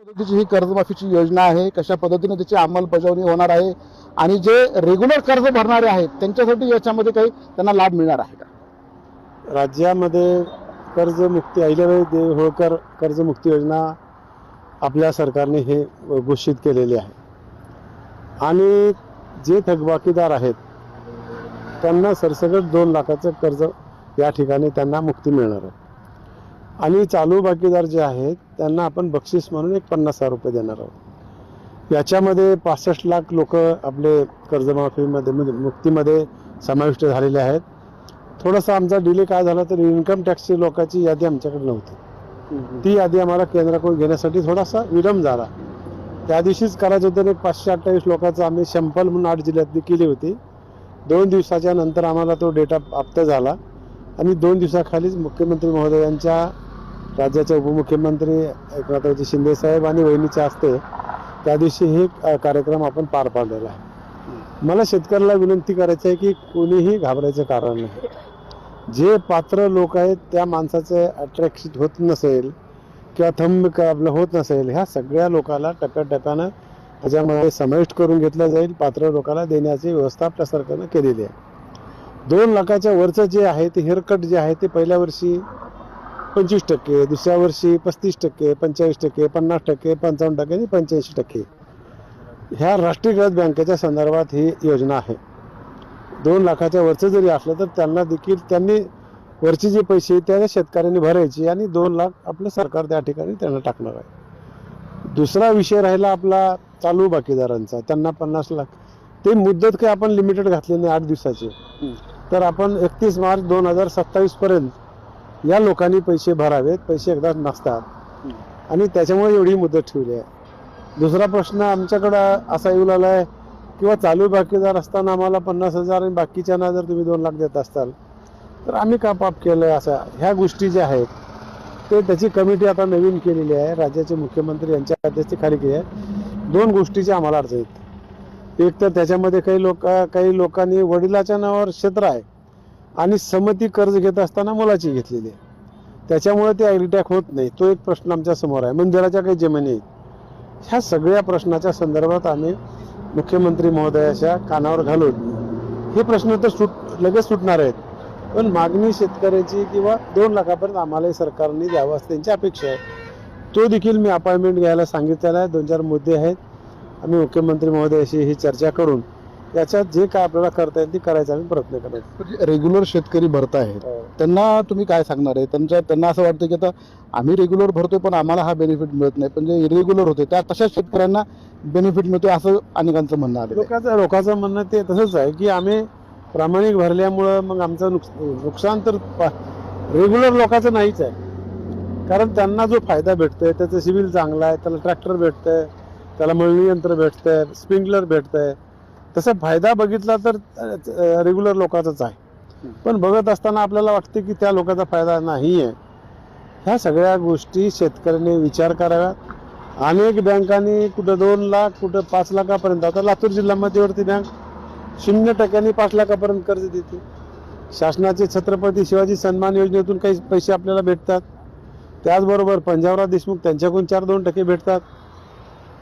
पद्धतीची ही कर्जमाफीची योजना आहे, कशा पद्धतीने त्याची अंमलबजावणी होणार आहे आणि जे रेग्युलर कर्ज भरणारे आहेत त्यांच्यासाठी याच्यामध्ये काही त्यांना लाभ मिळणार आहे का? राज्यामध्ये कर्जमुक्ती अहिल्याबाई होळकर कर्जमुक्ती योजना आपल्या सरकारने हे घोषित केलेली आहे आणि जे थकबाकीदार आहेत त्यांना सरसकट 2 लाखाचं कर्ज या ठिकाणी त्यांना मुक्ती मिळणार आहे आणि चालू बाकीदार जे आहेत त्यांना आपण बक्षीस म्हणून एक 50,000 रुपये देणार आहोत। याच्यामध्ये 65 लाख लोक आपले कर्जमाफीमध्ये मुक्तीमध्ये समाविष्ट झालेले आहेत। थोडासा आमचा डिले काय झाला तर इन्कम टॅक्सची लोकांची यादी आमच्याकडे नव्हती, ती यादी आम्हाला केंद्राकडून घेण्यासाठी थोडासा विलंब झाला। त्या दिवशीच करायचं होतं, एक 528 लोकांचं आम्ही सॅम्पल म्हणून 8 जिल्ह्यातली केली होती। 2 दिवसाच्या नंतर आम्हाला तो डेटा प्राप्त झाला आणि 2 दिवसाखालीच मुख्यमंत्री महोदयांच्या, राज्याचे उपमुख्यमंत्री एकनाथरावजी शिंदे साहेब आणि वहिनीच्या हस्ते त्या दिवशी हे कार्यक्रम आपण पार पाडलेला आहे। मला शेतकऱ्याला विनंती करायची आहे की कोणीही घाबरायचं कारण नाही। जे पात्र लोक आहेत त्या माणसाचं अट्रॅक्शन होत नसेल किंवा थंब आपलं होत नसेल, ह्या सगळ्या लोकांना टप्प्याटप्प्यानं त्याच्यामध्ये समाविष्ट करून घेतलं जाईल। पात्र लोकांना देण्याची व्यवस्था आपल्या सरकारनं केलेली आहे। 2 लाखाच्या वरचं जे आहे ते हेअरकट जे आहे ते पहिल्या वर्षी 25%, दुसऱ्या वर्षी 35%, 45%, 50%, 55% आणि 85%। ह्या राष्ट्रीयकृत बँकेच्या संदर्भात ही योजना आहे। 2 लाखाच्या वरचं जरी असलं तर त्यांना देखील त्यांनी वरचे जे पैसे त्या शेतकऱ्यांनी भरायचे आणि 2 लाख आपलं सरकार त्या ठिकाणी त्यांना टाकणार आहे। दुसरा विषय राहिला आपला चालू बाकीदारांचा, त्यांना 50 लाख, ते मुदत काही आपण लिमिटेड घातली नाही 8 दिवसाची, तर आपण 31 मार्च 2027 पर्यंत या लोकांनी पैसे भरावेत। पैसे एकदा नसतात आणि त्याच्यामुळे एवढी मुदत ठेवली आहे। दुसरा प्रश्न आमच्याकडं असा येऊ लागला आहे किंवा चालू बाकीदार असताना आम्हाला 50,000 आणि बाकीच्यांना जर तुम्ही 2 लाख देत असताल तर आम्ही का पाप केलं आहे, असा ह्या गोष्टी ज्या आहेत ते त्याची कमिटी आता नवीन केलेली आहे, राज्याचे मुख्यमंत्री यांच्या अध्यक्षतेखाली केली आहे। 2 गोष्टीची आम्हाला अडचण येते। एक तर त्याच्यामध्ये काही लोकांनी वडिलाच्या नावावर क्षेत्र आहे आणि समती कर्ज घेत असताना मुलाची घेतलेली आहे, त्याच्यामुळे ते ॲग्रीटॅक होत नाही। तो एक प्रश्न आमच्या समोर आहे। मंदिराच्या काही जमिनी आहेत, ह्या सगळ्या प्रश्नाच्या संदर्भात आम्ही मुख्यमंत्री महोदयाच्या कानावर घालून हे प्रश्न तर लगेच सुटणार आहेत, पण मागणी शेतकऱ्याची किंवा 2 लाखापर्यंत आम्हालाही सरकारने द्यावं असं त्यांची अपेक्षा आहे। तो देखील मी अपॉइंटमेंट घ्यायला सांगितलेला आहे। 2-4 मुद्दे आहेत, आम्ही मुख्यमंत्री महोदयाशी ही चर्चा करून याच्यात जे काय आपल्याला करता येईल ते करायचा आम्ही प्रयत्न करायचा। रेग्युलर शेतकरी भरत आहेत त्यांना तुम्ही काय सांगणार आहे? त्यांना असं वाटतं की आता आम्ही रेग्युलर भरतोय पण आम्हाला हा बेनिफिट मिळत नाही, पण जे इरेग्युलर होते त्या तशाच शेतकऱ्यांना बेनिफिट मिळतोय असं अनेकांचं म्हणणं आहे। लोकांचं म्हणणं ते तसंच आहे की आम्ही प्रामाणिक भरल्यामुळं मग आमचं नुकसान तर रेग्युलर लोकांचं नाहीच आहे, कारण त्यांना जो फायदा भेटतोय त्याचं सिव्हिल चांगला आहे, त्याला ट्रॅक्टर भेटतंय, त्याला मळणी यंत्र भेटतंय, स्प्रिंकलर भेटतंय, तसा फायदा बघितला तर रेग्युलर लोकांचाच आहे। पण बघत असताना आपल्याला वाटते की त्या लोकांचा फायदा नाही आहे। ह्या सगळ्या गोष्टी शेतकऱ्यांनी विचार कराव्यात। अनेक बँकांनी कुठं 2 लाख, कुठं 5 लाखापर्यंत, आता लातूर जिल्हा मध्यवर्ती बँक 0% 5 लाखापर्यंत कर्ज देते। शासनाचे छत्रपती शिवाजी सन्मान योजनेतून काही पैसे आपल्याला भेटतात, त्याचबरोबर पंजाबराव देशमुख त्यांच्याकडून 4-2% भेटतात।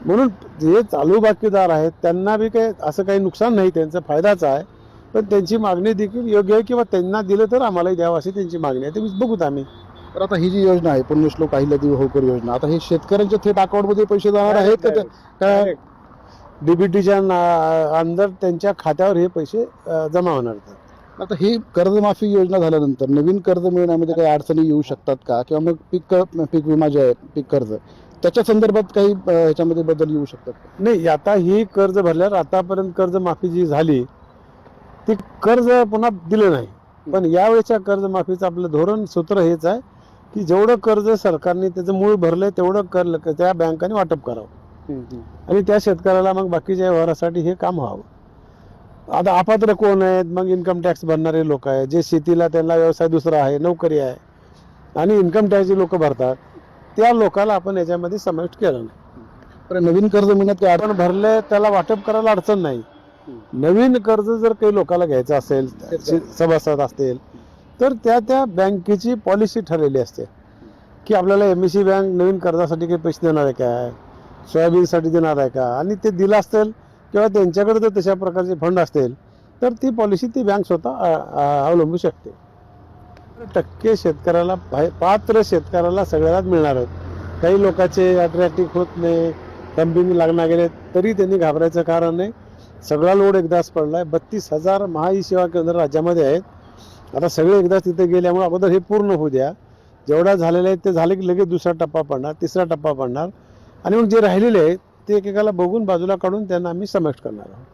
म्हणून जे चालू बाकीदार आहेत त्यांना बी काही असं काही नुकसान नाही, त्यांचा फायदाच आहे, पण त्यांची मागणी देखील योग्य आहे किंवा त्यांना दिलं तर आम्हालाही द्यावं अशी त्यांची मागणी आहे, ते बघूत आम्ही। तर आता ही जी योजना आहे पुण्यश्लोक अहिल्यादेवी होळकर योजना, आता हे शेतकऱ्यांच्या थेट अकाउंटमध्ये पैसे जाणार आहेत का? डीबीटीच्या अंदर त्यांच्या खात्यावर हे पैसे जमा होणार आहेत। आता ही कर्जमाफी योजना झाल्यानंतर नवीन कर्ज मिळण्यामध्ये काही अडचणी येऊ शकतात का? किंवा मग पीक विमा जे आहे, पीक कर्ज, त्याच्या संदर्भात काही ह्याच्यामध्ये बदल येऊ शकतात? नाही, आता ही कर्ज भरल्यावर आतापर्यंत कर्जमाफी जी झाली ती कर्ज पुन्हा दिलं नाही, पण यावेळेच्या कर्जमाफीचं आपलं धोरण सूत्र हेच आहे की जेवढं कर्ज सरकारने त्याचं मूळ भरलंय तेवढं त्या बँकांनी वाटप करावं आणि त्या शेतकऱ्याला मग बाकीच्या व्यवहारासाठी हे काम व्हावं। आता अपात्र कोण आहेत? मग इन्कम टॅक्स भरणारे लोक आहेत, जे शेतीला त्यांना व्यवसाय दुसरा आहे, नोकरी आहे आणि इन्कम टॅक्सचे लोक भरतात, त्या लोकांना आपण याच्यामध्ये समाविष्ट केलं नाही। पण नवीन कर्ज मिळण्यात काही आपण भरले त्याला वाटप करायला अडचण नाही। नवीन कर्ज जर काही लोकांना घ्यायचं असेल, सभासद असतील, तर त्या बँकेची पॉलिसी ठरलेली असते की आपल्याला MSE बँक नवीन कर्जासाठी काही पैसे देणार आहे काय, सोयाबीनसाठी देणार आहे का, आणि ते दिलं असेल किंवा त्यांच्याकडे जर तशा प्रकारचे फंड असतील तर ती पॉलिसी ती बँक स्वतः अवलंबू शकते. टक्के शेतकऱ्याला पात्र शेतकऱ्याला सगळ्यालाच मिळणार आहेत. काही लोकांचे अट्रॅक्टिव्ह होत नाही, कंपनी लागणार गेले तरी त्यांनी घाबरायचं कारण नाही. सगळा लोड एकदाच पडलाय. 32,000 महाई सेवा केंद्र राज्यामध्ये आहेत. आता सगळे एकदाच तिथे गेल्यामुळे अगोदर हे पूर्ण होऊ द्या. जेवढा झालेलं आहे ते झाले की लगेच दुसरा टप्पा पडणार, तिसरा टप्पा पडणार, आणि मग जे राहिलेले आहेत ते एकेकाला बघून बाजूला काढून त्यांना आम्ही समाविष्ट करणार आहोत.